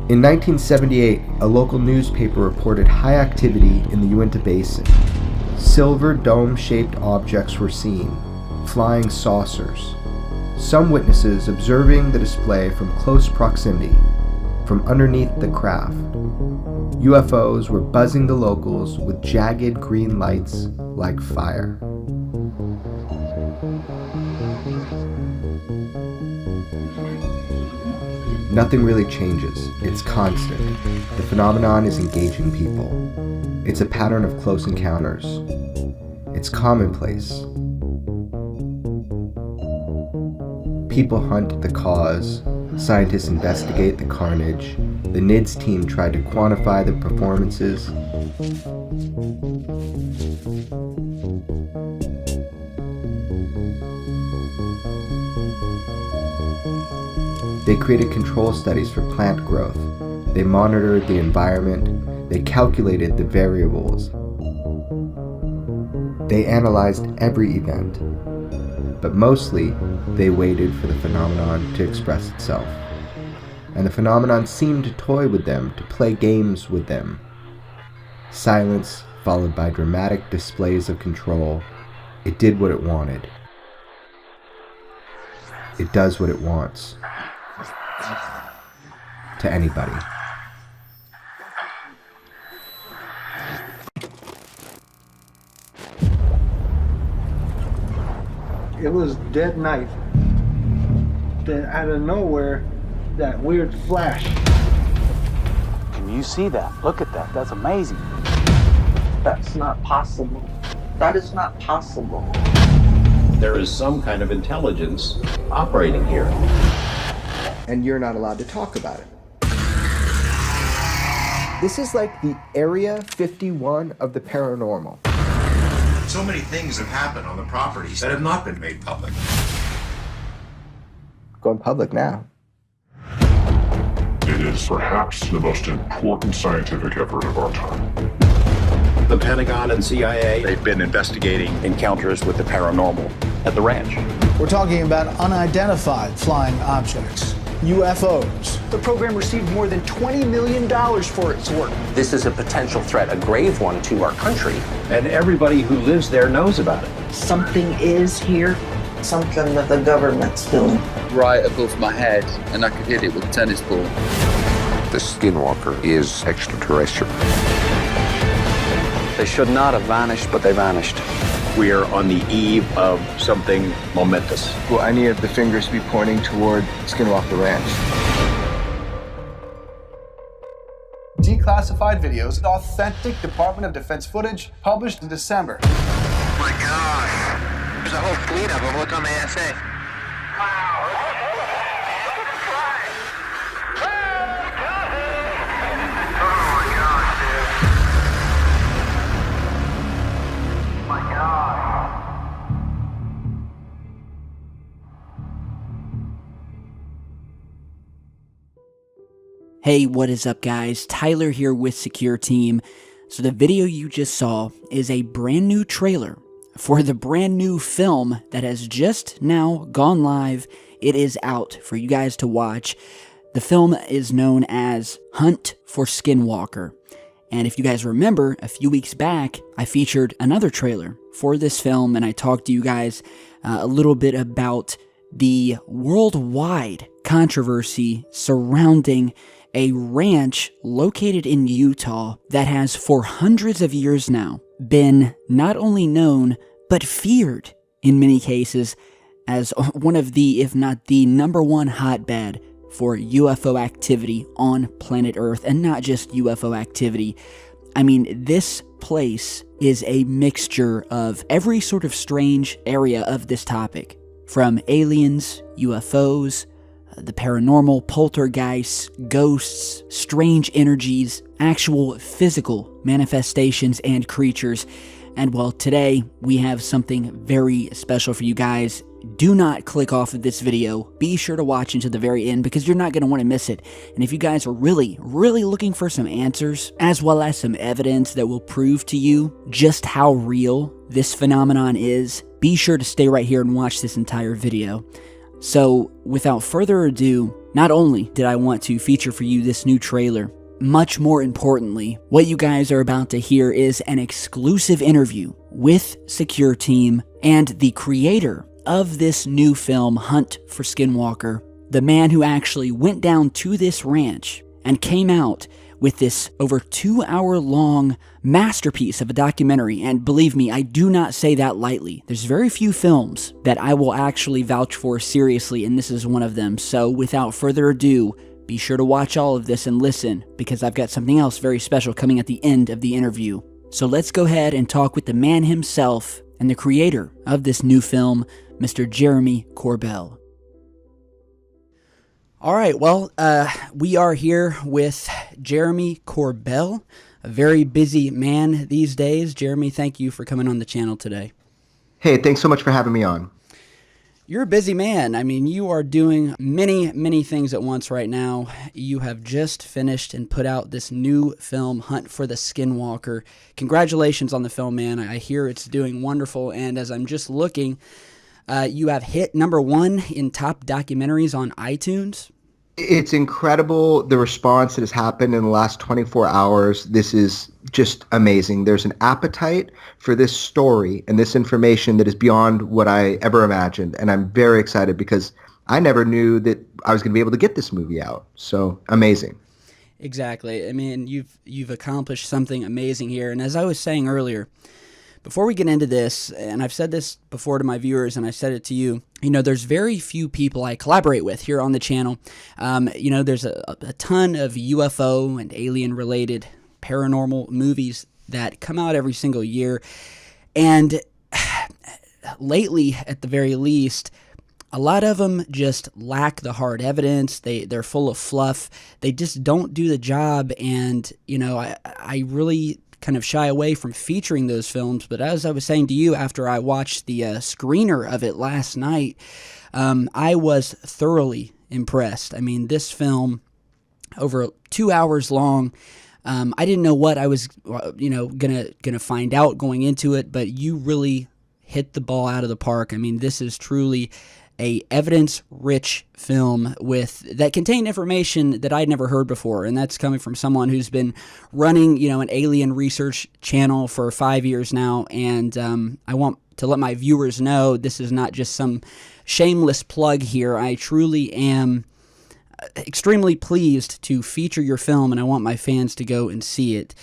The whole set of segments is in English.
In 1978, a local newspaper reported high activity in the Uinta Basin. Silver dome-shaped objects were seen, flying saucers. Some witnesses observing the display from close proximity, from underneath the craft. UFOs were buzzing the locals with jagged green lights like fire. Nothing really changes. It's constant. The phenomenon is engaging people. It's a pattern of close encounters. It's commonplace. People hunt the cause. Scientists investigate the carnage. The NIDS team tried to quantify the performances. They created control studies for plant growth. They monitored the environment. They calculated the variables. They analyzed every event. But mostly, they waited for the phenomenon to express itself. And the phenomenon seemed to toy with them, to play games with them. Silence followed by dramatic displays of control. It did what it wanted. It does what it wants. To anybody. It was dead night. Then out of nowhere, that weird flash. Can you see that? Look at that. That's amazing. That's not possible. That is not possible. There is some kind of intelligence operating here. And you're not allowed to talk about it. This is like the Area 51 of the paranormal. So many things have happened on the properties that have not been made public. Going public now. It is perhaps the most important scientific effort of our time. The Pentagon and CIA, they've been investigating encounters with the paranormal at the ranch. We're talking about unidentified flying objects, UFOs. The program received more than $20 million for its work. This is a potential threat, a grave one to our country. And everybody who lives there knows about it. Something is here, something that the government's doing. Right above my head, and I could hit it with a tennis ball. The Skinwalker is extraterrestrial. They should not have vanished, but they vanished. We are on the eve of something momentous. Will any of the fingers be pointing toward Skinwalker Ranch? Declassified videos, authentic Department of Defense footage published in December. Oh my gosh, there's a whole fleet of them. Look on the ASA. Wow. Hey, what is up guys? Tyler here with Secure Team. So the video you just saw is a brand new trailer for the brand new film that has just now gone live. It is out for you guys to watch. The film is known as Hunt for Skinwalker. And if you guys remember, a few weeks back, I featured another trailer for this film and I talked to you guys a little bit about the worldwide controversy surrounding a ranch located in Utah that has for hundreds of years now been not only known but feared in many cases as one of the, if not the #1 hotbed for UFO activity on planet Earth, and not just UFO activity. I mean, this place is a mixture of every sort of strange area of this topic, from aliens, UFOs, the paranormal, poltergeists, ghosts, strange energies, actual physical manifestations and creatures. And well, today we have something very special for you guys. Do not click off of this video. Be sure to watch until the very end because you're not going to want to miss it. And if you guys are really looking for some answers, as well as some evidence that will prove to you just how real this phenomenon is, be sure to stay right here and watch this entire video. So, without further ado, not only did I want to feature for you this new trailer, much more importantly, what you guys are about to hear is an exclusive interview with Secure Team and the creator of this new film, Hunt for Skinwalker, the man who actually went down to this ranch and came out with this over 2-hour long masterpiece of a documentary. And believe me, I do not say that lightly. There's very few films that I will actually vouch for seriously, and this is one of them. So without further ado, be sure to watch all of this and listen, because I've got something else very special coming at the end of the interview. So let's go ahead and talk with the man himself and the creator of this new film, Mr. Jeremy Corbell. All right, well, we are here with Jeremy Corbell, a very busy man these days. Jeremy, thank you for coming on the channel today. Hey, thanks so much for having me on. You're a busy man. I mean, you are doing many, many things at once right now. You have just finished and put out this new film, Hunt for the Skinwalker. Congratulations on the film, man. I hear it's doing wonderful, and as I'm just looking, you have hit #1 in top documentaries on iTunes. It's incredible, the response that has happened in the last 24 hours. This is just amazing. There's an appetite for this story and this information that is beyond what I ever imagined. And I'm very excited because I never knew that I was going to be able to get this movie out. So amazing. Exactly. I mean, you've accomplished something amazing here. And as I was saying earlier, before we get into this, and I've said this before to my viewers, and I said it to you, there's very few people I collaborate with here on the channel. There's a ton of UFO and alien-related paranormal movies that come out every single year. And lately, at the very least, a lot of them just lack the hard evidence. They're full of fluff. They just don't do the job. And, I really kind of shy away from featuring those films, but as I was saying to you after I watched the screener of it last night, I was thoroughly impressed. I mean, this film, over 2 hours long, I didn't know what I was, gonna find out going into it, but you really hit the ball out of the park. I mean, this is truly a evidence-rich film that contained information that I'd never heard before, and that's coming from someone who's been running, an alien research channel for 5 years now. And I want to let my viewers know this is not just some shameless plug here. I truly am extremely pleased to feature your film, and I want my fans to go and see it.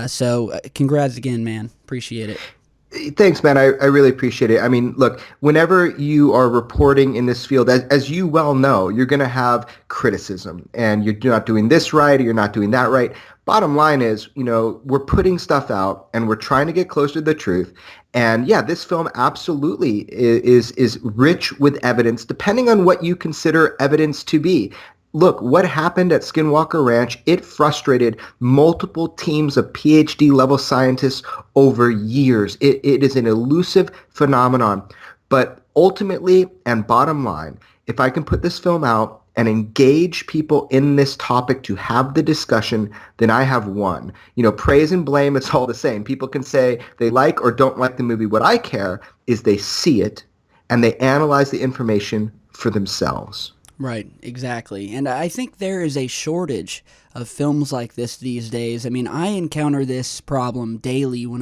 So congrats again, man. Appreciate it. Thanks, man. I really appreciate it. I mean, look, whenever you are reporting in this field, as you well know, you're going to have criticism, and you're not doing this right, or you're not doing that right. Bottom line is, we're putting stuff out, and we're trying to get closer to the truth. And yeah, this film absolutely is rich with evidence, depending on what you consider evidence to be. Look, what happened at Skinwalker Ranch, it frustrated multiple teams of PhD-level scientists over years. It is an elusive phenomenon. But ultimately, and bottom line, if I can put this film out and engage people in this topic to have the discussion, then I have won. Praise and blame, it's all the same. People can say they like or don't like the movie. What I care is they see it and they analyze the information for themselves. Right, exactly. And I think there is a shortage of films like this these days. I mean, I encounter this problem daily when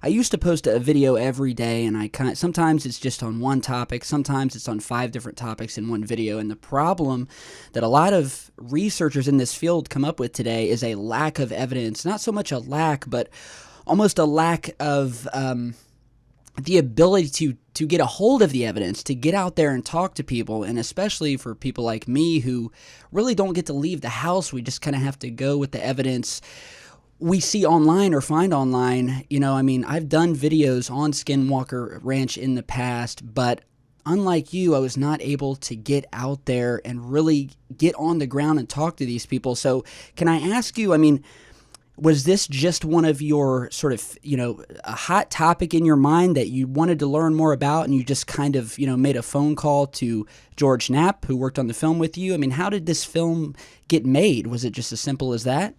I used to post a video every day, and sometimes it's just on one topic, sometimes it's on 5 different topics in one video. And the problem that a lot of researchers in this field come up with today is a lack of evidence. Not so much a lack, but almost a lack of the ability to get a hold of the evidence, to get out there and talk to people, and especially for people like me who really don't get to leave the house. We just kind of have to go with the evidence we see online or find online. I've done videos on Skinwalker Ranch in the past, but unlike you, I was not able to get out there and really get on the ground and talk to these people. So can I ask you, was this just one of your sort of, a hot topic in your mind that you wanted to learn more about, and you just kind of, made a phone call to George Knapp, who worked on the film with you? How did this film get made? Was it just as simple as that?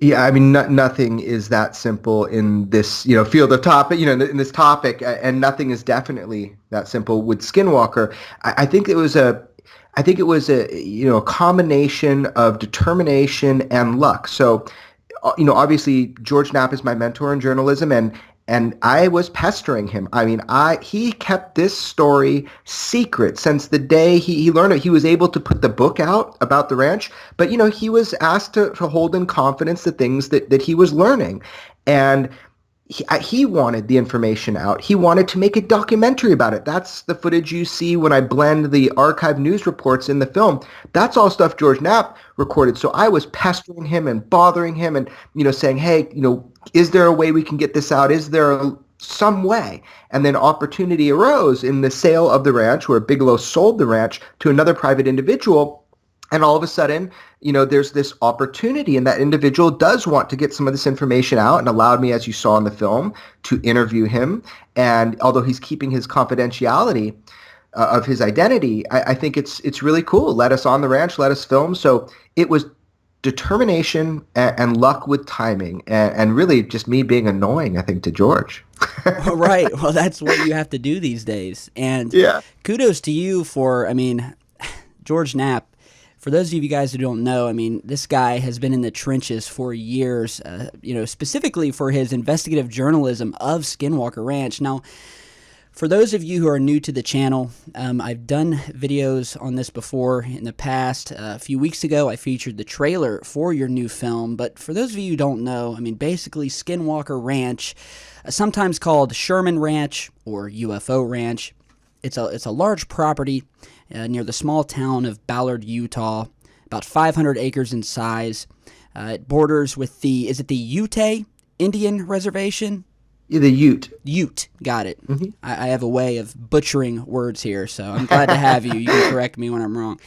Yeah, nothing is that simple in this, field of topic, in this topic, and nothing is definitely that simple with Skinwalker. I think it was I think it was a combination of determination and luck. So, obviously George Knapp is my mentor in journalism, and I was pestering him. I mean, he kept this story secret since the day he learned it. He was able to put the book out about the ranch, but he was asked to hold in confidence the things that he was learning, and he wanted the information out. He wanted to make a documentary about it. That's the footage you see when I blend the archive news reports in the film. That's all stuff George Knapp recorded. So I was pestering him and bothering him and, saying, hey, is there a way we can get this out? Is there some way? And then opportunity arose in the sale of the ranch, where Bigelow sold the ranch to another private individual. And all of a sudden, there's this opportunity, and that individual does want to get some of this information out, and allowed me, as you saw in the film, to interview him. And although he's keeping his confidentiality of his identity, I think it's really cool. Let us on the ranch, let us film. So it was determination and luck with timing, and really just me being annoying, I think, to George. Right. Well, that's what you have to do these days. And kudos to you for, George Knapp. For those of you guys who don't know, this guy has been in the trenches for years, specifically for his investigative journalism of Skinwalker Ranch. Now, for those of you who are new to the channel, I've done videos on this before in the past. A few weeks ago, I featured the trailer for your new film. But for those of you who don't know, basically Skinwalker Ranch, sometimes called Sherman Ranch or UFO Ranch, it's a large property near the small town of Ballard, Utah, about 500 acres in size. It borders with is it the Ute Indian Reservation? Yeah, the Ute. Ute, got it. Mm-hmm. I have a way of butchering words here, so I'm glad to have you. You can correct me when I'm wrong.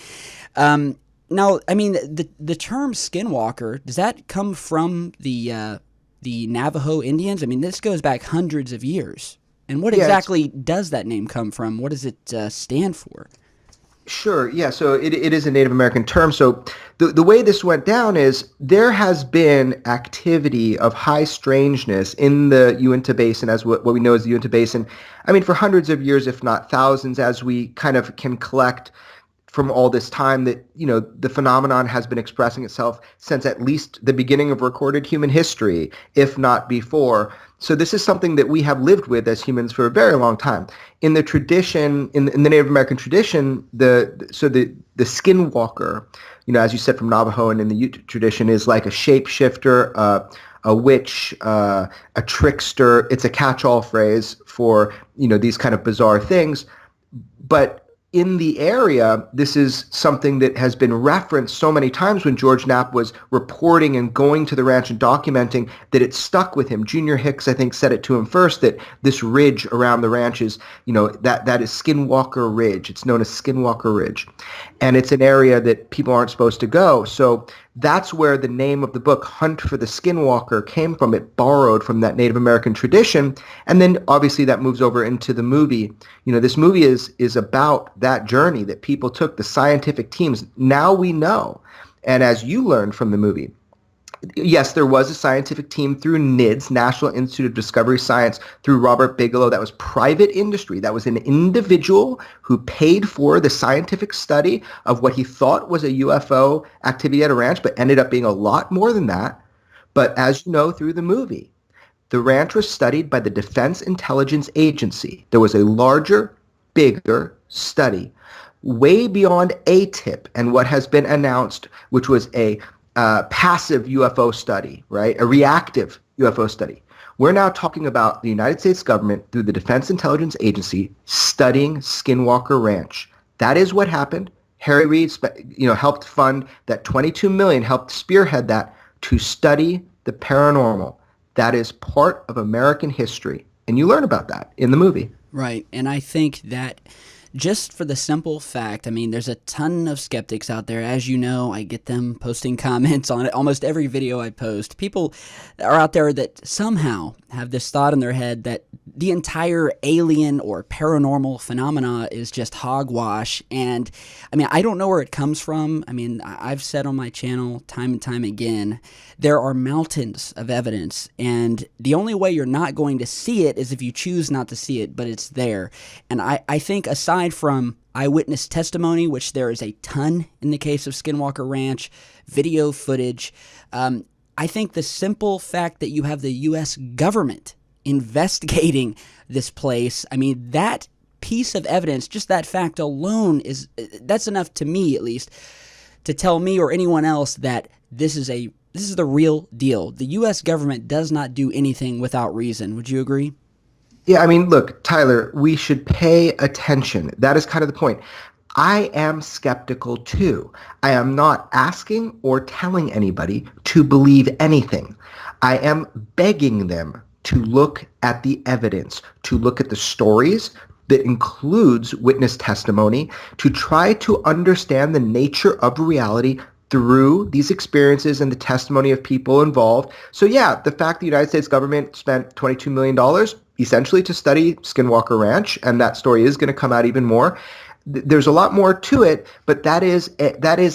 Now, the term Skinwalker, does that come from the Navajo Indians? This goes back hundreds of years. And what exactly does that name come from? What does it stand for? Sure. Yeah. So it is a Native American term. So the way this went down is there has been activity of high strangeness in the Uinta Basin, as what we know as the Uinta Basin. For hundreds of years, if not thousands, as we kind of can collect from all this time that, the phenomenon has been expressing itself since at least the beginning of recorded human history, if not before. So this is something that we have lived with as humans for a very long time. In the tradition, in the Native American tradition, the skinwalker, as you said, from Navajo and in the Ute tradition, is like a shapeshifter, a witch, a trickster. It's a catch-all phrase for, these kind of bizarre things. But in the area, this is something that has been referenced so many times when George Knapp was reporting and going to the ranch and documenting that it stuck with him. Junior Hicks, I think, said it to him first, that this ridge around the ranch is, that is Skinwalker Ridge. It's known as Skinwalker Ridge. And it's an area that people aren't supposed to go. So that's where the name of the book, Hunt for the Skinwalker, came from. It borrowed from that Native American tradition. And then obviously that moves over into the movie. This movie is about that journey that people took, the scientific teams. Now we know. And as you learned from the movie, yes, there was a scientific team through NIDS, National Institute of Discovery Science, through Robert Bigelow. That was private industry. That was an individual who paid for the scientific study of what he thought was a UFO activity at a ranch, but ended up being a lot more than that. But as you know through the movie, the ranch was studied by the Defense Intelligence Agency. There was a larger, bigger study, way beyond ATIP and what has been announced, which was a passive UFO study, right? A reactive UFO study. We're now talking about the United States government through the Defense Intelligence Agency studying Skinwalker Ranch. That is what happened. Harry Reid, helped fund that. $22 million, helped spearhead that to study the paranormal. That is part of American history, and you learn about that in the movie. Right, and I think that just for the simple fact, there's a ton of skeptics out there. As you know, I get them posting comments on it. Almost every video I post, people are out there that somehow have this thought in their head that the entire alien or paranormal phenomena is just hogwash. And I don't know where it comes from. I've said on my channel time and time again, there are mountains of evidence, and the only way you're not going to see it is if you choose not to see it, but it's there. And I think aside aside from eyewitness testimony, which there is a ton in the case of Skinwalker Ranch, video footage, I think the simple fact that you have the U.S. government investigating this place, I mean, that piece of evidence, just that fact alone, that's enough to me, at least, to tell me or anyone else that this is the real deal. The U.S. government does not do anything without reason. Would you agree? Yeah, I mean, look, Tyler, we should pay attention. That is kind of the point. I am skeptical too. I am not asking or telling anybody to believe anything. I am begging them to look at the evidence, to look at the stories that includes witness testimony, to try to understand the nature of reality through these experiences and the testimony of people involved. So yeah, the fact the United States government spent $22 million essentially to study Skinwalker Ranch, and that story is going to come out even more. There's a lot more to it, but that is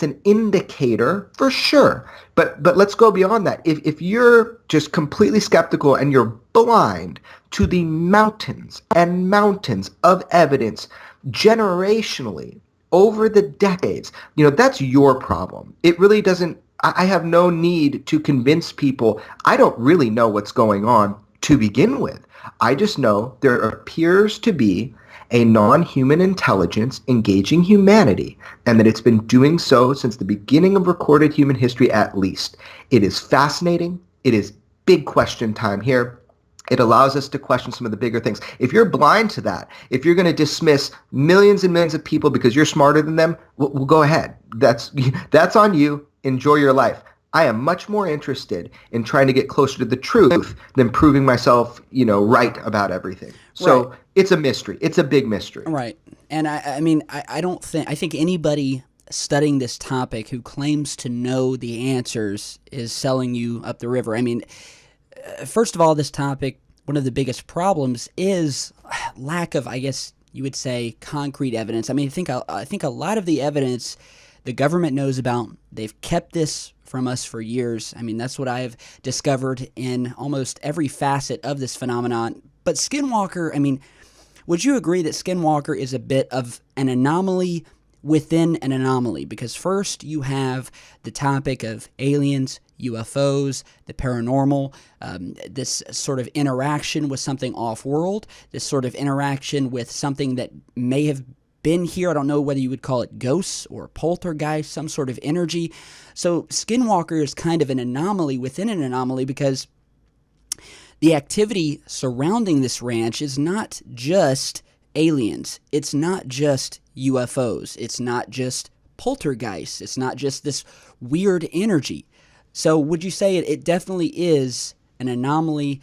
an indicator for sure. But let's go beyond that. If you're just completely skeptical and you're blind to the mountains and mountains of evidence generationally over the decades, that's your problem. It really doesn't. I have no need to convince people. I don't really know what's going on to begin with. I just know there appears to be a non-human intelligence engaging humanity, and that it's been doing so since the beginning of recorded human history at least. It is fascinating. It is big question time here. It allows us to question some of the bigger things. If you're blind to that, if you're going to dismiss millions and millions of people because you're smarter than them, well, go ahead. That's on you. Enjoy your life. I am much more interested in trying to get closer to the truth than proving myself, right about everything. So right. It's a mystery. It's a big mystery. Right. And I think anybody studying this topic who claims to know the answers is selling you up the river. I mean, first of all, this topic, one of the biggest problems is lack of, I guess you would say, concrete evidence. I mean, I think a lot of the evidence the government knows about, they've kept this from us for years. I mean, that's what I've discovered in almost every facet of this phenomenon. But Skinwalker, I mean, would you agree that Skinwalker is a bit of an anomaly within an anomaly? Because first you have the topic of aliens, UFOs, the paranormal, this sort of interaction with something off-world, this sort of interaction with something that may have been here. I don't know whether you would call it ghosts or poltergeist, some sort of energy. So Skinwalker is kind of an anomaly within an anomaly, because the activity surrounding this ranch is not just aliens. It's not just UFOs. It's not just poltergeists. It's not just this weird energy. So would you say it definitely is an anomaly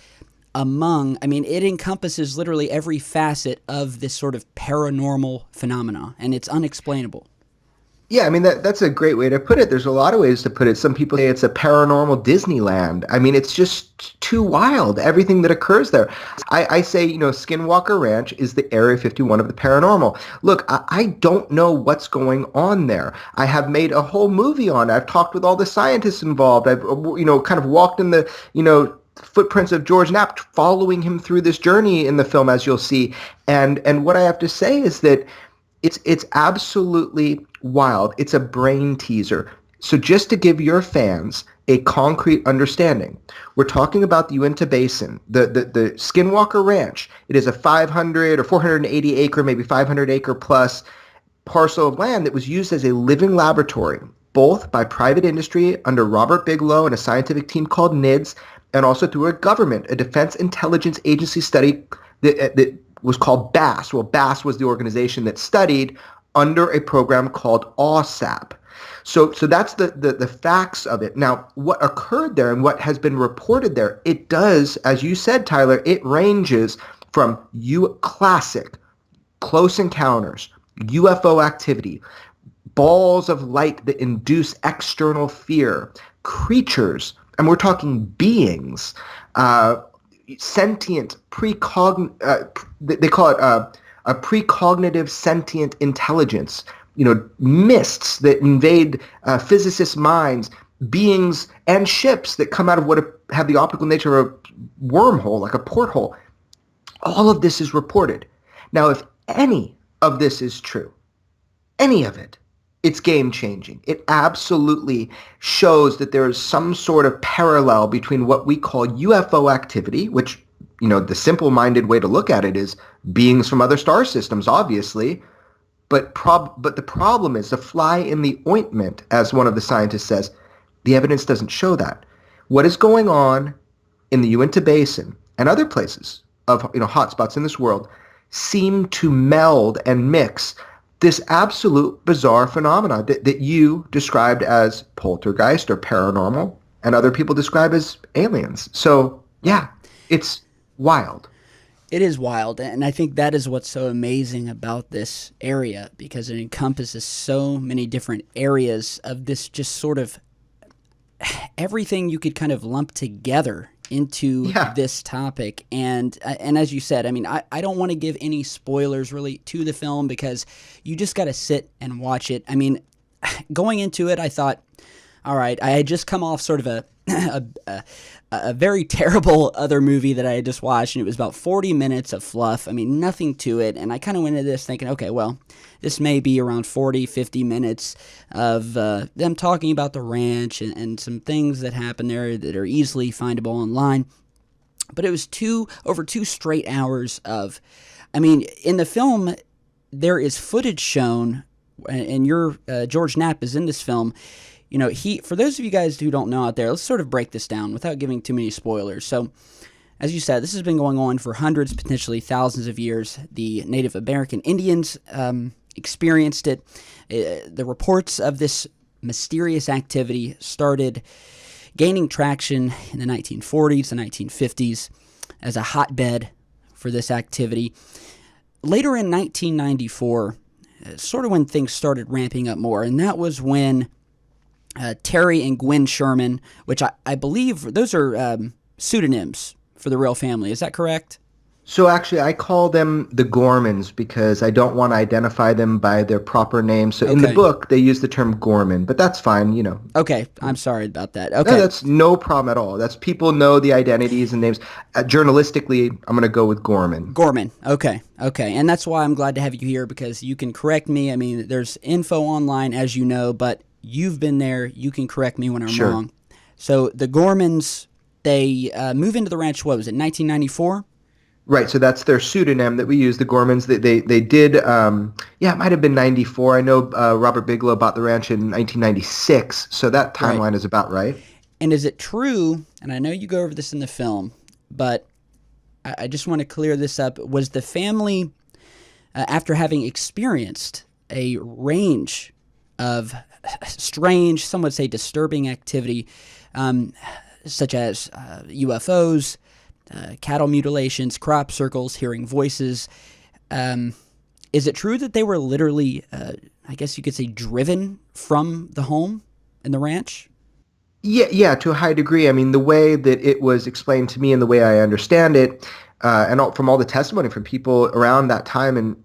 it encompasses literally every facet of this sort of paranormal phenomena, and it's unexplainable. Yeah, I mean, that's a great way to put it. There's a lot of ways to put it. Some people say it's a paranormal Disneyland. I mean, it's just too wild, everything that occurs there. I say, Skinwalker Ranch is the Area 51 of the paranormal. Look, I don't know what's going on there. I have made a whole movie on it. I've talked with all the scientists involved. I've, kind of walked in the, footprints of George Knapp, following him through this journey in the film, as you'll see. And what I have to say is that it's absolutely wild. It's a brain teaser. So just to give your fans a concrete understanding, we're talking about the Uinta Basin, the Skinwalker Ranch. It is a 500 or 480 acre, maybe 500 acre plus parcel of land that was used as a living laboratory, both by private industry under Robert Bigelow and a scientific team called NIDS, and also through a government, a Defense Intelligence Agency study that was called BASS. Well, BASS was the organization that studied under a program called OSAP. So that's the facts of it. Now, what occurred there and what has been reported there, it does, as you said, Tyler, it ranges from classic close encounters, UFO activity, balls of light that induce external fear, creatures, and we're talking beings, sentient, they call it a precognitive sentient intelligence, mists that invade physicists' minds, beings and ships that come out of what have the optical nature of a wormhole, like a porthole. All of this is reported. Now, if any of this is true, any of it, it's game-changing. It absolutely shows that there is some sort of parallel between what we call UFO activity, which, the simple-minded way to look at it is beings from other star systems, obviously. But the problem is the fly in the ointment, as one of the scientists says. The evidence doesn't show that. What is going on in the Uinta Basin and other places of hotspots in this world seem to meld and mix this absolute bizarre phenomenon that you described as poltergeist or paranormal, and other people describe as aliens. So, yeah, it's wild. It is wild, and I think that is what's so amazing about this area, because it encompasses so many different areas of this just sort of everything you could kind of lump together into this topic. And as you said, I mean, I don't want to give any spoilers really to the film, because you just got to sit and watch it. I mean, going into it, I thought, all right, I had just come off sort of a very terrible other movie that I had just watched, and it was about 40 minutes of fluff. I mean, nothing to it. And I kind of went into this thinking, okay, well, this may be around 40, 50 minutes of them talking about the ranch and some things that happen there that are easily findable online. But it was over 2 straight hours of, I mean, in the film, there is footage shown, and George Knapp is in this film. For those of you guys who don't know out there, let's sort of break this down without giving too many spoilers. So, as you said, this has been going on for hundreds, potentially thousands of years. The Native American Indians experienced it. The reports of this mysterious activity started gaining traction in the 1940s and 1950s as a hotbed for this activity. Later in 1994, sort of when things started ramping up more, and that was when Terry and Gwen Sherman, which I believe those are pseudonyms for the real family. Is that correct? So actually, I call them the Gormans because I don't want to identify them by their proper name. So in the book, they use the term Gorman, but that's fine, Okay, I'm sorry about that. Okay. No, that's no problem at all. That's people know the identities and names. Journalistically, I'm going to go with Gorman. Gorman, okay. And that's why I'm glad to have you here, because you can correct me. I mean, there's info online, as you know, but you've been there. You can correct me when I'm wrong. So the Gormans, they move into the ranch, what was it, 1994? Right, so that's their pseudonym that we use, the Gormans. They did, it might have been 94. I know Robert Bigelow bought the ranch in 1996, so that timeline is about right. And is it true, and I know you go over this in the film, but I just want to clear this up, was the family, after having experienced a range of strange, some would say disturbing activity, such as UFOs, cattle mutilations, crop circles, hearing voices. Is it true that they were literally, I guess you could say, driven from the home and the ranch? Yeah, to a high degree. I mean, the way that it was explained to me and the way I understand it, from all the testimony from people around that time, and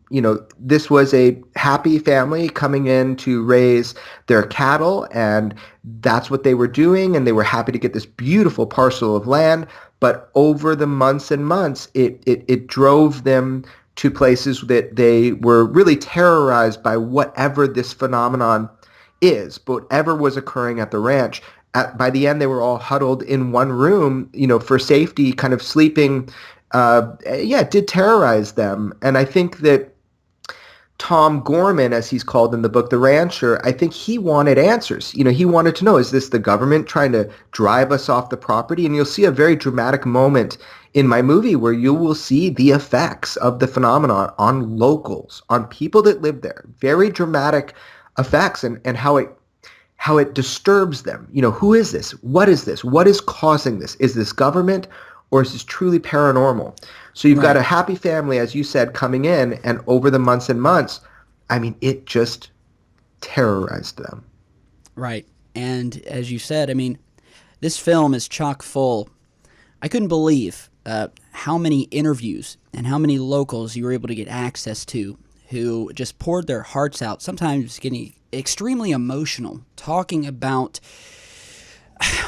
this was a happy family coming in to raise their cattle, and that's what they were doing, and they were happy to get this beautiful parcel of land. But over the months and months, it drove them to places that they were really terrorized by whatever this phenomenon is, but whatever was occurring at the ranch. By the end, they were all huddled in one room, for safety, kind of sleeping. It did terrorize them. And I think that Tom Gorman, as he's called in the book, the rancher, I think he wanted answers. He wanted to know, is this the government trying to drive us off the property? And you'll see a very dramatic moment in my movie where you will see the effects of the phenomenon on locals, on people that live there. Very dramatic effects, and how it disturbs them. Who is this? What is this? What is causing this? Is this government, or is this truly paranormal? So you've got a happy family, as you said, coming in, and over the months and months, I mean, it just terrorized them. Right. And as you said, I mean, this film is chock full. I couldn't believe how many interviews and how many locals you were able to get access to who just poured their hearts out, sometimes getting extremely emotional, talking about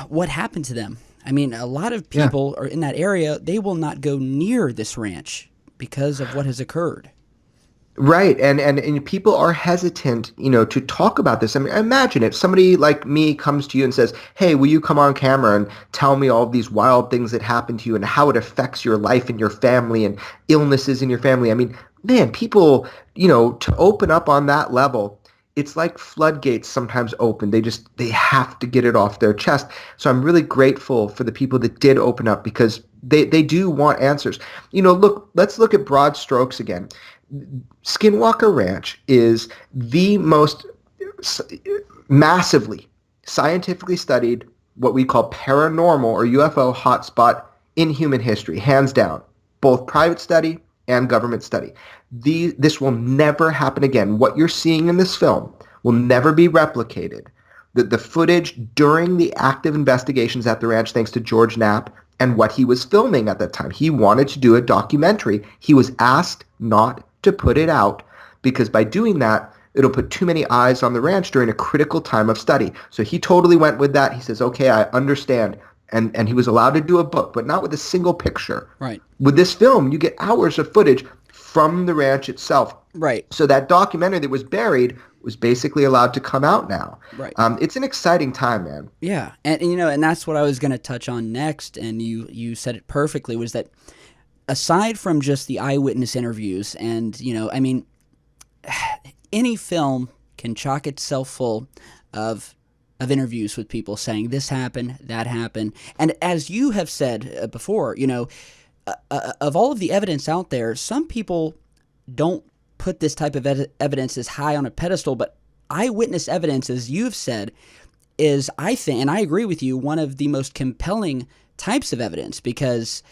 what happened to them. I mean, a lot of people are in that area, they will not go near this ranch because of what has occurred. Right, and people are hesitant, to talk about this. I mean, imagine if somebody like me comes to you and says, "Hey, will you come on camera and tell me all these wild things that happen to you and how it affects your life and your family and illnesses in your family?" I mean, man, people, to open up on that level, it's like floodgates sometimes open. They have to get it off their chest. So I'm really grateful for the people that did open up because they do want answers. Look, let's look at broad strokes again. Skinwalker Ranch is the most massively scientifically studied, what we call paranormal or UFO hotspot in human history, hands down, both private study and government study. This will never happen again. What you're seeing in this film will never be replicated. The footage during the active investigations at the ranch, thanks to George Knapp and what he was filming at that time. He wanted to do a documentary. He was asked not to put it out because by doing that, it'll put too many eyes on the ranch during a critical time of study. So he totally went with that. He says, okay, I understand. And he was allowed to do a book, but not with a single picture. Right. With this film, you get hours of footage from the ranch itself. Right. So that documentary that was buried was basically allowed to come out now. Right. It's an exciting time, man. Yeah. And that's what I was going to touch on next. And you said it perfectly, was that aside from just the eyewitness interviews and, I mean, any film can chock itself full of interviews with people saying this happened, that happened. And as you have said before, of all of the evidence out there, some people don't put this type of evidence as high on a pedestal, but eyewitness evidence, as you've said, is, I think, and I agree with you, one of the most compelling types of evidence, because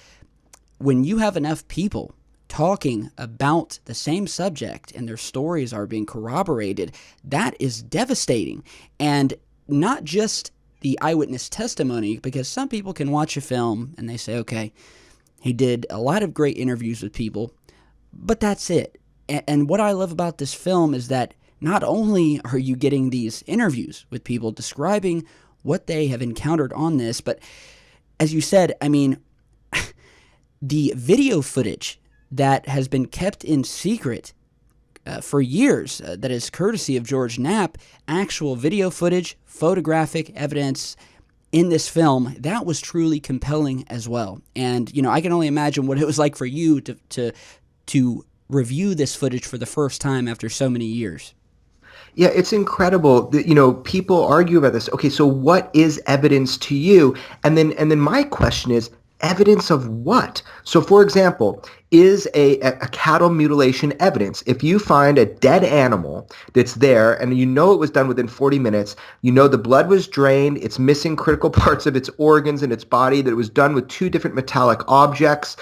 when you have enough people talking about the same subject and their stories are being corroborated, that is devastating. And not just the eyewitness testimony, because some people can watch a film and they say, okay, he did a lot of great interviews with people, but that's it. And what I love about this film is that not only are you getting these interviews with people describing what they have encountered on this, but as you said, I mean, the video footage that has been kept in secret for years, that is courtesy of George Knapp, actual video footage, photographic evidence in this film, that was truly compelling as well. And, I can only imagine what it was like for you to review this footage for the first time after so many years. Yeah, it's incredible that, people argue about this. Okay, so what is evidence to you? And then my question is, evidence of what? So, for example, is a cattle mutilation evidence? If you find a dead animal that's there and it was done within 40 minutes, the blood was drained, it's missing critical parts of its organs and its body, that it was done with two different metallic objects,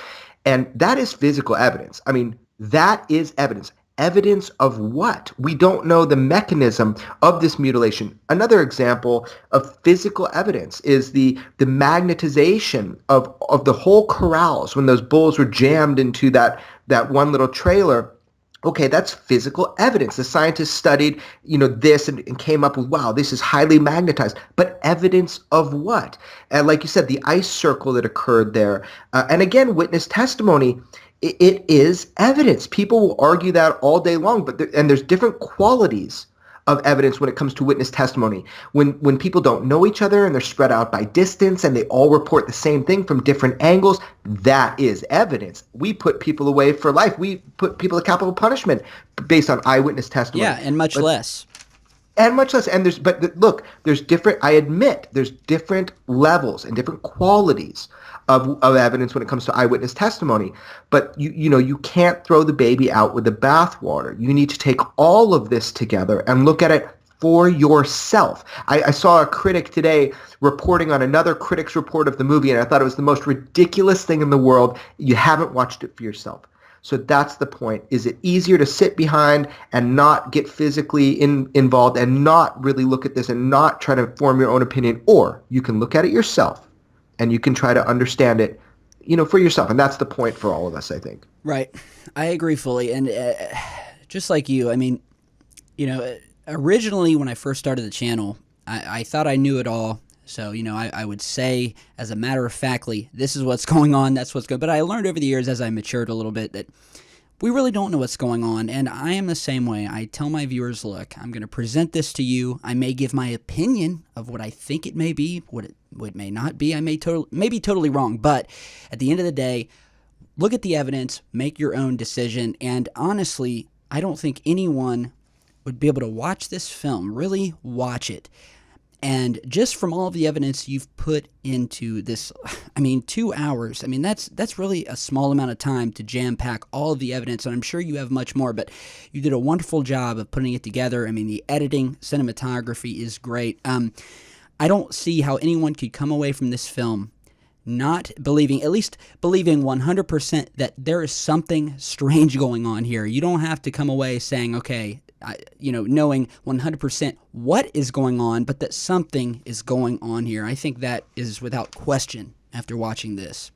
and that is physical evidence. I mean, that is evidence. Evidence of what? We don't know the mechanism of this mutilation. Another example of physical evidence is the magnetization of the whole corrals when those bulls were jammed into that one little trailer. Okay, that's physical evidence. The scientists studied, this and came up with, wow, this is highly magnetized. But evidence of what? And like you said, the ice circle that occurred there. And again, witness testimony. It is evidence. People will argue that all day long, and there's different qualities of evidence when it comes to witness testimony. When people don't know each other and they're spread out by distance and they all report the same thing from different angles, that is evidence. We put people away for life. We put people to capital punishment based on eyewitness testimony. Yeah, and much less. And much less. And there's different, I admit, there's different levels and different qualities of evidence when it comes to eyewitness testimony. But you can't throw the baby out with the bathwater. You need to take all of this together and look at it for yourself. I saw a critic today reporting on another critic's report of the movie, and I thought it was the most ridiculous thing in the world. You haven't watched it for yourself. So that's the point. Is it easier to sit behind and not get physically involved and not really look at this and not try to form your own opinion? Or you can look at it yourself and you can try to understand it, for yourself. And that's the point for all of us, I think. Right. I agree fully. And just like you, I mean, originally when I first started the channel, I thought I knew it all. So, I would say, as a matter of factly, this is what's going on, that's what's going on. But I learned over the years as I matured a little bit that We really don't know what's going on, and I am the same way. I tell my viewers, look, I'm going to present this to you. I may give my opinion of what I think it may be, what it may not be. I may be totally wrong, but at the end of the day, look at the evidence, make your own decision, and honestly, I don't think anyone would be able to watch this film, really watch it, and just from all of the evidence you've put into this, 2 hours, that's really a small amount of time to jam-pack all of the evidence, and I'm sure you have much more, but you did a wonderful job of putting it together. The editing, cinematography is great. I don't see how anyone could come away from this film not believing, at least believing 100% that there is something strange going on here. You don't have to come away saying, okay, knowing 100% what is going on, but that something is going on here. I think that is without question after watching this.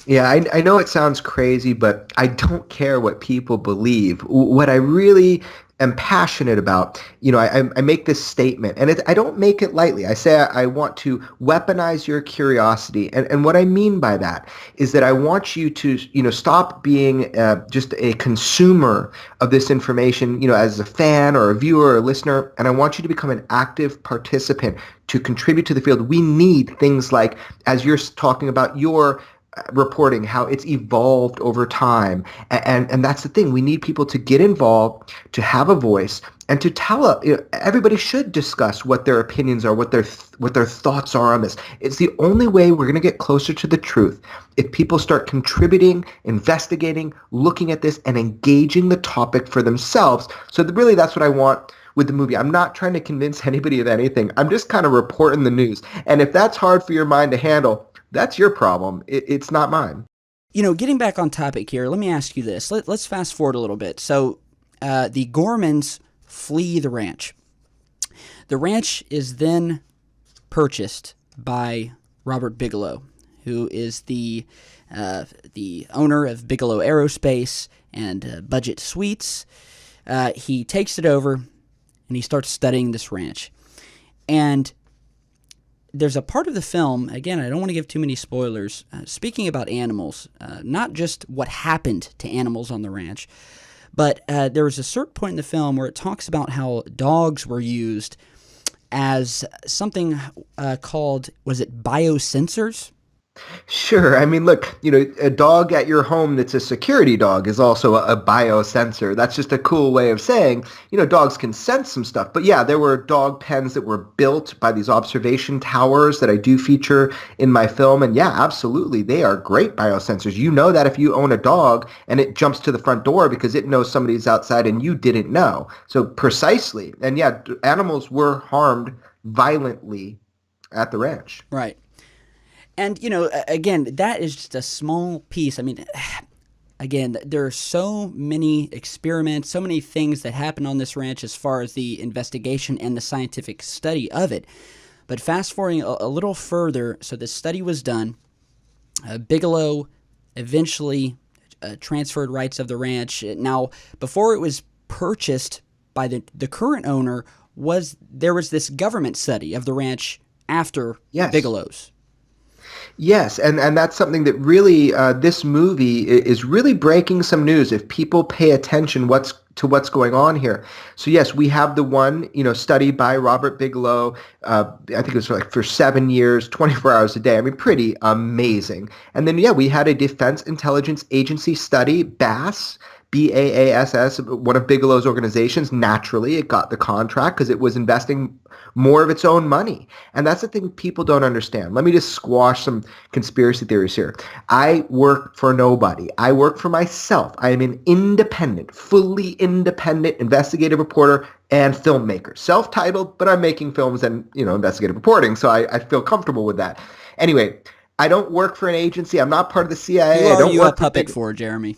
Yeah, I know it sounds crazy, but I don't care what people believe. What I really am passionate about, I make this statement, and I don't make it lightly. I say I want to weaponize your curiosity, and what I mean by that is that I want you to, stop being just a consumer of this information, as a fan or a viewer or a listener, and I want you to become an active participant to contribute to the field. We need things like, as you're talking about your reporting, how it's evolved over time, and that's the thing. We need people to get involved, to have a voice, and to tell everybody should discuss what their opinions are, what their thoughts are on this. It's the only way we're going to get closer to the truth. If people start contributing, investigating, looking at this, and engaging the topic for themselves. So really, that's what I want with the movie. I'm not trying to convince anybody of anything. I'm just kind of reporting the news. And if that's hard for your mind to handle, that's your problem. It's not mine. Getting back on topic here, let me ask you this. Let's fast forward a little bit. So the Gormans flee the ranch. The ranch is then purchased by Robert Bigelow, who is the owner of Bigelow Aerospace and Budget Suites. He takes it over, and he starts studying this ranch. And there's a part of the film, again, I don't want to give too many spoilers, speaking about animals, not just what happened to animals on the ranch, but there was a certain point in the film where it talks about how dogs were used as something called, was it biosensors? Sure. Look, a dog at your home that's a security dog is also a biosensor. That's just a cool way of saying, dogs can sense some stuff. But yeah, there were dog pens that were built by these observation towers that I do feature in my film. And yeah, absolutely, they are great biosensors. You know that if you own a dog and it jumps to the front door because it knows somebody's outside and you didn't know. So precisely. And yeah, animals were harmed violently at the ranch. Right. And, again, that is just a small piece. Again, there are so many experiments, so many things that happen on this ranch as far as the investigation and the scientific study of it. But fast forwarding a little further, so the study was done. Bigelow eventually transferred rights of the ranch. Now, before it was purchased by the current owner, there was this government study of the ranch after Bigelow's. Yes, and that's something that really, this movie is really breaking some news if people pay attention to what's going on here. So yes, we have the one, study by Robert Bigelow, I think it was for 7 years, 24 hours a day. Pretty amazing. And then, we had a Defense Intelligence Agency study, BASS, BAASS, one of Bigelow's organizations. Naturally, it got the contract because it was investing more of its own money. And that's the thing people don't understand. Let me just squash some conspiracy theories here. I work for nobody. I work for myself. I am an independent, fully independent investigative reporter and filmmaker. Self-titled, but I'm making films and, investigative reporting, so I feel comfortable with that. Anyway, I don't work for an agency. I'm not part of the CIA. Who are you a puppet for, Jeremy?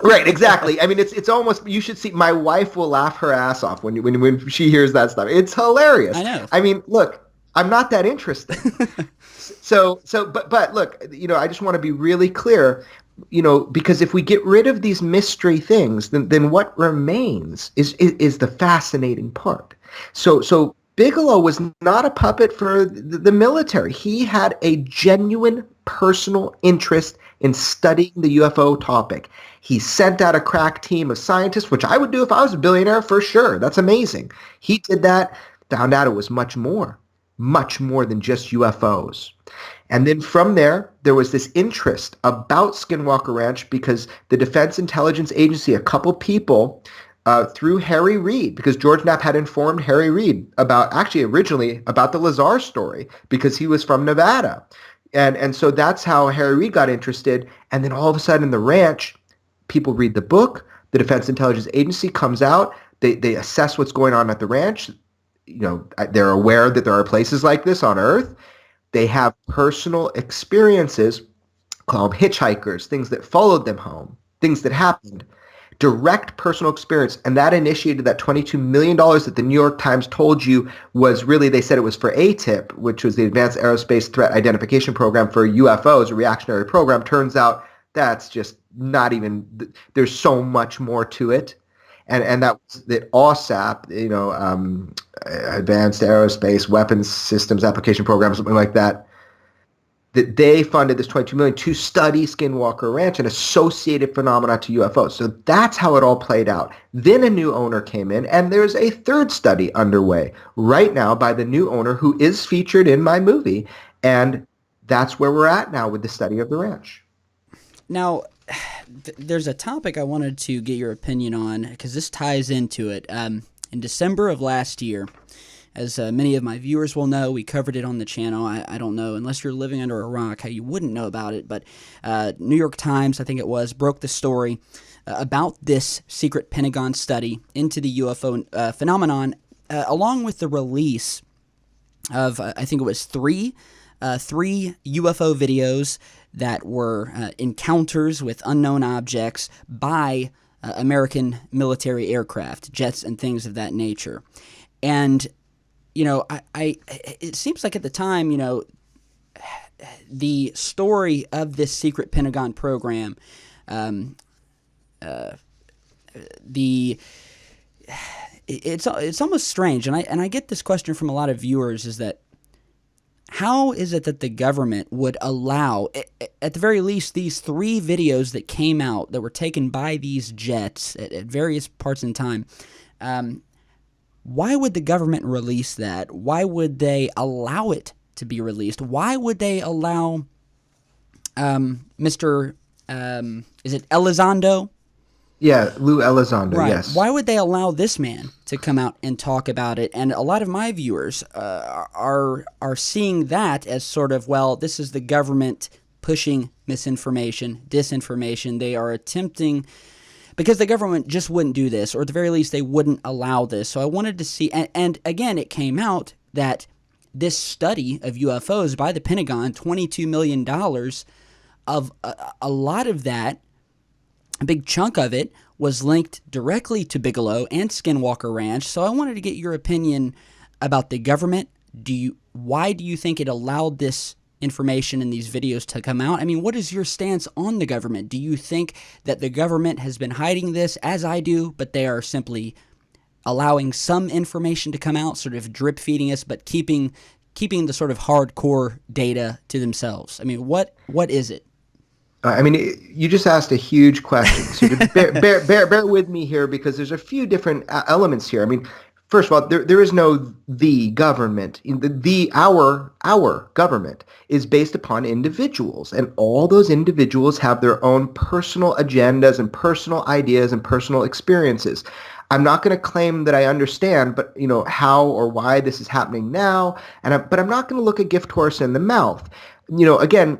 Right, exactly. It's almost, you should see, my wife will laugh her ass off when she hears that stuff. It's hilarious. I know. Look, I'm not that interesting. But look, I just want to be really clear, because if we get rid of these mystery things, then what remains is the fascinating part. So Bigelow was not a puppet for the military. He had a genuine personal interest in studying the UFO topic. He sent out a crack team of scientists, which I would do if I was a billionaire for sure. That's amazing. He did that, found out it was much more than just UFOs. And then from there was this interest about Skinwalker Ranch because the Defense Intelligence Agency, a couple people, through Harry Reid, because George Knapp had informed Harry Reid originally about the Lazar story, because he was from Nevada. And so that's how Harry Reid got interested. And then all of a sudden the ranch, people read the book, the Defense Intelligence Agency comes out, they assess what's going on at the ranch. They're aware that there are places like this on Earth. They have personal experiences, call them hitchhikers, things that followed them home, things that happened. Direct personal experience, and that initiated that $22 million that the New York Times told you was really, they said it was for ATIP, which was the Advanced Aerospace Threat Identification Program for UFOs, a reactionary program. Turns out that's just not even, there's so much more to it. And that was the AWSAP, Advanced Aerospace Weapons Systems Application Program, something like that. That they funded this $22 million to study Skinwalker Ranch and associated phenomena to UFOs. So that's how it all played out. Then a new owner came in, and there's a third study underway right now by the new owner who is featured in my movie. And that's where we're at now with the study of the ranch. Now, there's a topic I wanted to get your opinion on, because this ties into it. In December of last year, as many of my viewers will know, we covered it on the channel. I don't know, unless you're living under a rock, how you wouldn't know about it. But New York Times, I think it was, broke the story about this secret Pentagon study into the UFO phenomenon, along with the release of, I think it was three UFO videos that were encounters with unknown objects by American military aircraft, jets and things of that nature. And it seems like at the time, the story of this secret Pentagon program, it's almost strange, and I get this question from a lot of viewers, is that how is it that the government would allow, at the very least, these three videos that came out that were taken by these jets at various parts in time? Why would the government release that? Why would they allow it to be released? Why would they allow Mr. Is it Elizondo? Yeah, Lou Elizondo, right. Yes. Why would they allow this man to come out and talk about it? And a lot of my viewers are seeing that as sort of, well, this is the government pushing misinformation, disinformation. They are attempting, because the government just wouldn't do this, or at the very least they wouldn't allow this. So I wanted to see, and again, it came out that this study of UFOs by the Pentagon, $22 million, of a lot of that, a big chunk of it, was linked directly to Bigelow and Skinwalker Ranch. So I wanted to get your opinion about the government. Why do you think it allowed this information in these videos to come out? I mean, what is your stance on the government? Do you think that the government has been hiding this, as I do, but they are simply allowing some information to come out, sort of drip feeding us, but keeping the sort of hardcore data to themselves? I mean, what is it? You just asked a huge question. So bear with me here, because there's a few different elements here. I mean, first of all, there is no the government. Our government is based upon individuals, and all those individuals have their own personal agendas and personal ideas and personal experiences. I'm not going to claim that I understand, but how or why this is happening now, but I'm not going to look a gift horse in the mouth. Again,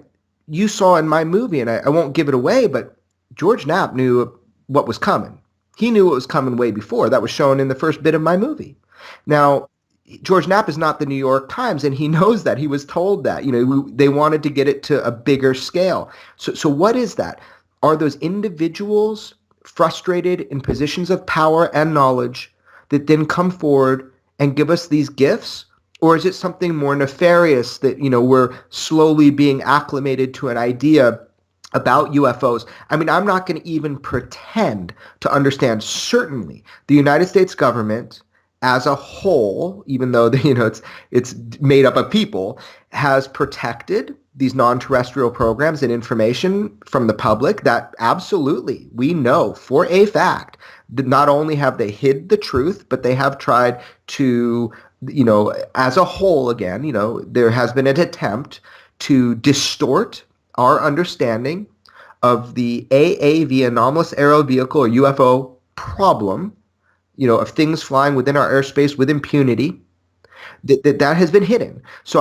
you saw in my movie, and I won't give it away, but George Knapp knew what was coming. He knew what was coming way before. That was shown in the first bit of my movie. Now, George Knapp is not the New York Times, and he knows that. He was told that. They wanted to get it to a bigger scale. So what is that? Are those individuals frustrated in positions of power and knowledge that then come forward and give us these gifts? Or is it something more nefarious that, we're slowly being acclimated to an idea about UFOs? I mean, I'm not going to even pretend to understand. Certainly, the United States government as a whole, even though it's made up of people, has protected these non-terrestrial programs and information from the public. That absolutely, we know for a fact that not only have they hid the truth, but they have tried to, as a whole, again, there has been an attempt to distort our understanding of the AAV, anomalous aerial vehicle, or UFO problem, of things flying within our airspace with impunity. That has been hidden. So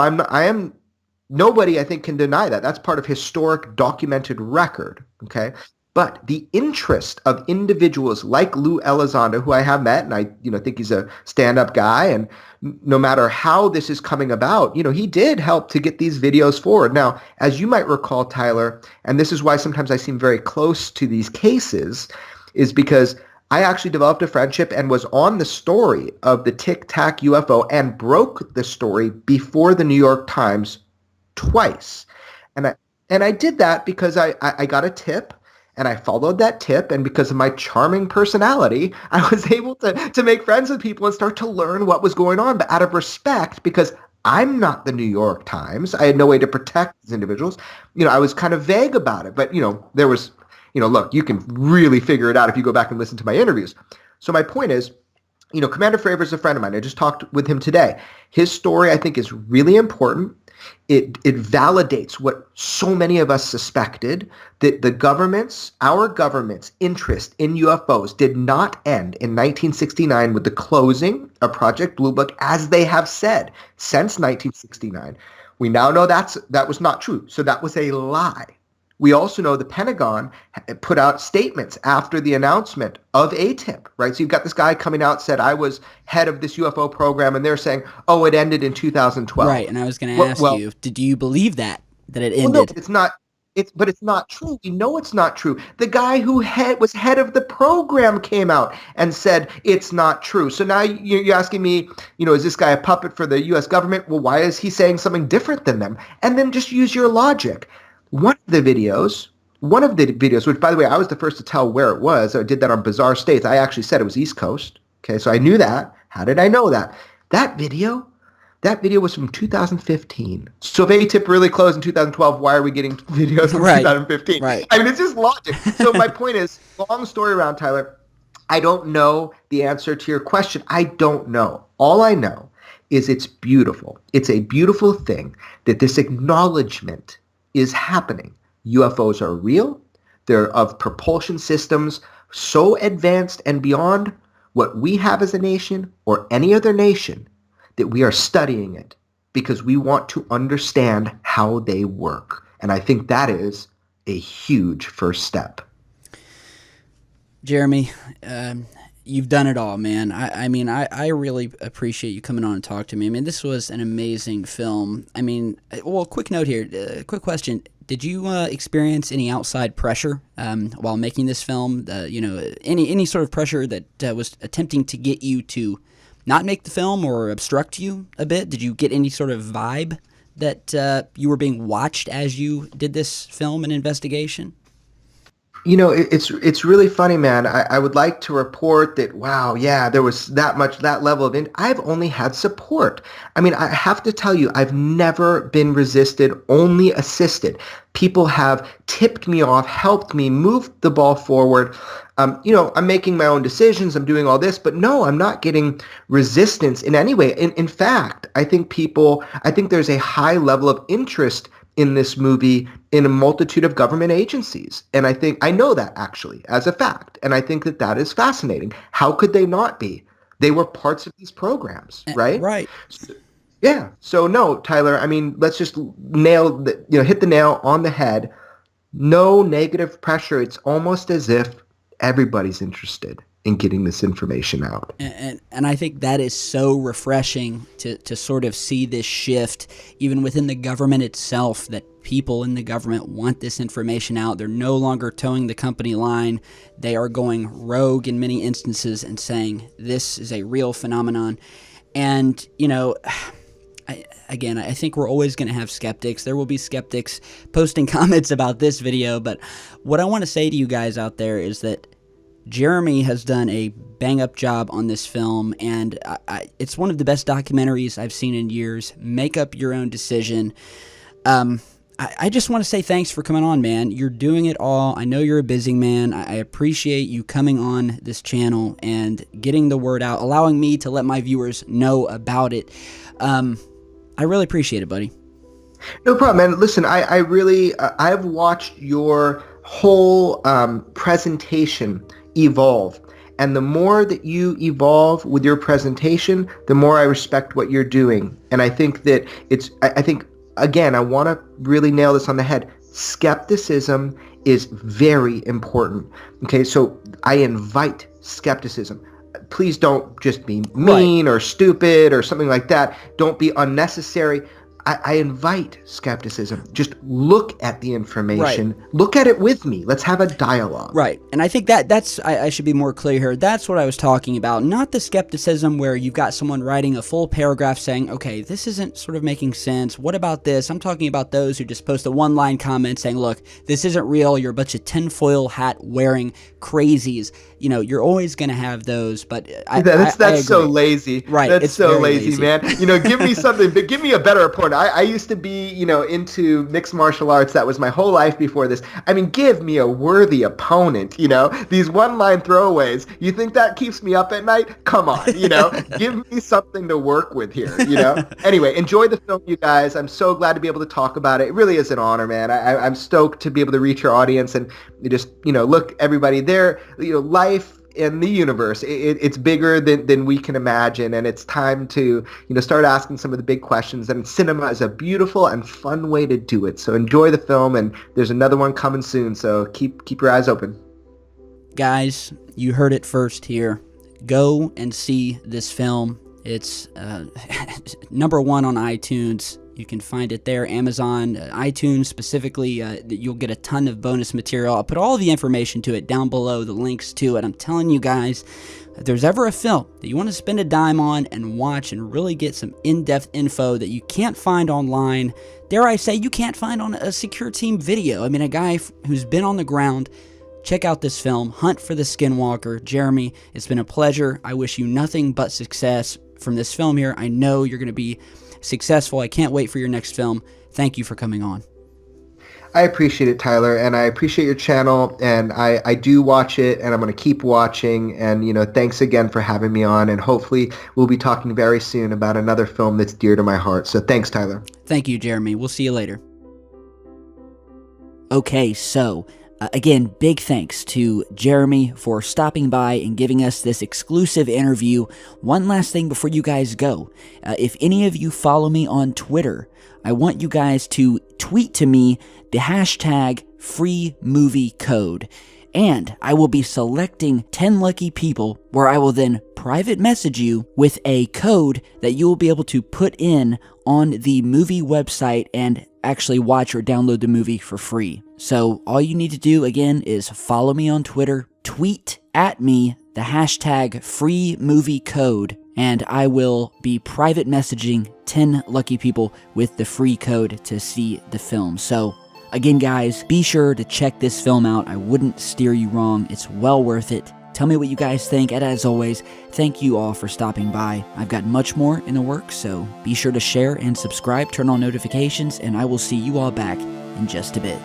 nobody, I think, can deny that. That's part of historic documented record. Okay. But the interest of individuals like Lou Elizondo, who I have met, and I think he's a stand-up guy, and no matter how this is coming about, he did help to get these videos forward. Now, as you might recall, Tyler, and this is why sometimes I seem very close to these cases, is because I actually developed a friendship and was on the story of the Tic Tac UFO and broke the story before the New York Times twice. And I did that because I got a tip, and I followed that tip, and because of my charming personality, I was able to make friends with people and start to learn what was going on. But out of respect, because I'm not the New York Times, I had no way to protect these individuals. I was kind of vague about it. But, there was, look, you can really figure it out if you go back and listen to my interviews. So my point is, Commander Fravor is a friend of mine. I just talked with him today. His story, I think, is really important. It validates what so many of us suspected, that our government's interest in UFOs did not end in 1969 with the closing of Project Blue Book, as they have said since 1969. We now know that was not true. So that was a lie. We also know the Pentagon put out statements after the announcement of ATIP, right? So you've got this guy coming out, said, I was head of this UFO program, and they're saying, oh, it ended in 2012. Right, and I was going to ask you, do you believe that it ended? Well, no, but it's not true. We know it's not true. The guy who was head of the program came out and said it's not true. So now you're asking me, is this guy a puppet for the U.S. government? Well, why is he saying something different than them? And then just use your logic. One of the videos, which, by the way, I was the first to tell where it was. I did that on Bizarre States. I actually said it was East Coast. Okay, so I knew that. How did I know that? That video was from 2015. So if ATIP really closed in 2012, why are we getting videos from 2015? Right. I mean, it's just logic. So my point is, long story around, Tyler, I don't know the answer to your question. I don't know. All I know is it's beautiful. It's a beautiful thing that this acknowledgement is happening. UFOs are real. They're of propulsion systems so advanced and beyond what we have as a nation or any other nation that we are studying it because we want to understand how they work. And I think that is a huge first step. Jeremy, you've done it all, man. I really appreciate you coming on and talk to me. I mean, this was an amazing film. I mean, well, quick note here, quick question. Did you experience any outside pressure while making this film? Any sort of pressure that was attempting to get you to not make the film or obstruct you a bit? Did you get any sort of vibe that you were being watched as you did this film and investigation? It's really funny, man. I would like to report that, wow, yeah, there was that level of I've only had support. I mean, I have to tell you, I've never been resisted, only assisted. People have tipped me off, helped me, moved the ball forward. I'm making my own decisions. I'm doing all this, but no, I'm not getting resistance in any way. In fact, I think there's a high level of interest in this movie in a multitude of government agencies. And I know that actually as a fact. And I think that is fascinating. How could they not be? They were parts of these programs, right? Right. Yeah. So no, Tyler, I mean, let's just hit the nail on the head. No negative pressure. It's almost as if everybody's interested in getting this information out. And I think that is so refreshing to sort of see this shift even within the government itself, that people in the government want this information out. They're no longer towing the company line. They are going rogue in many instances and saying this is a real phenomenon. And, I think we're always going to have skeptics. There will be skeptics posting comments about this video. But what I want to say to you guys out there is that Jeremy has done a bang-up job on this film, and it's one of the best documentaries I've seen in years. Make up your own decision. I just want to say thanks for coming on, man. You're doing it all. I know you're a busy man. I appreciate you coming on this channel and getting the word out, allowing me to let my viewers know about it. I really appreciate it, buddy. No problem, man. Listen, I really, I've watched your whole presentation evolve. And the more that you evolve with your presentation, the more I respect what you're doing. And I think that again, I want to really nail this on the head. Skepticism is very important. Okay, so I invite skepticism. Please don't just be mean or stupid or something like that. Don't be unnecessary. I invite skepticism. Just look at the information. Right. Look at it with me. Let's have a dialogue. Right. And I think that's I should be more clear here. That's what I was talking about. Not the skepticism where you've got someone writing a full paragraph saying, okay, this isn't sort of making sense. What about this? I'm talking about those who just post a one-line comment saying, look, this isn't real. You're a bunch of tinfoil hat wearing crazies. You know, you're always going to have those, but that's so lazy. Right. That's so lazy, man. You know, give me something, but give me a better opponent. I used to be, you know, into mixed martial arts. That was my whole life before this. I mean, give me a worthy opponent, you know. These one-line throwaways, you think that keeps me up at night? Come on, you know. Give me something to work with here, you know. Anyway, enjoy the film, you guys. I'm so glad to be able to talk about it. It really is an honor, man. I'm stoked to be able to reach your audience and just, you know, look, everybody there, you know, life in the universe, it's bigger than we can imagine, and it's time to, you know, start asking some of the big questions, and cinema is a beautiful and fun way to do it. So enjoy the film, and there's another one coming soon, so keep your eyes open. Guys, you heard it first here. Go and see this film. It's number 1 on iTunes. You can find it there, Amazon, iTunes specifically. You'll get a ton of bonus material. I'll put all the information to it down below, the links to it. I'm telling you guys, if there's ever a film that you want to spend a dime on and watch and really get some in-depth info that you can't find online, dare I say you can't find on a Secure Team video. I mean, a guy who's been on the ground. Check out this film, Hunt for the Skinwalker. Jeremy, it's been a pleasure. I wish you nothing but success from this film here. I know you're going to be successful. I can't wait for your next film. Thank you for coming on. I appreciate it, Tyler, and I appreciate your channel, and I do watch it, and I'm going to keep watching, and, you know, thanks again for having me on, and hopefully we'll be talking very soon about another film that's dear to my heart. So thanks, Tyler. Thank you, Jeremy. We'll see you later. Okay, so again, big thanks to Jeremy for stopping by and giving us this exclusive interview. One last thing before you guys go. If any of you follow me on Twitter, I want you guys to tweet to me the hashtag #FreeMovieCode. And I will be selecting 10 lucky people where I will then private message you with a code that you will be able to put in on the movie website and actually watch or download the movie for free. So all you need to do again is follow me on Twitter, tweet at me the hashtag #FreeMovieCode, and I will be private messaging 10 lucky people with the free code to see the film. So again, guys, be sure to check this film out. I wouldn't steer you wrong. It's well worth it. Tell me what you guys think, and as always, thank you all for stopping by. I've got much more in the works, so be sure to share and subscribe, turn on notifications, and I will see you all back in just a bit.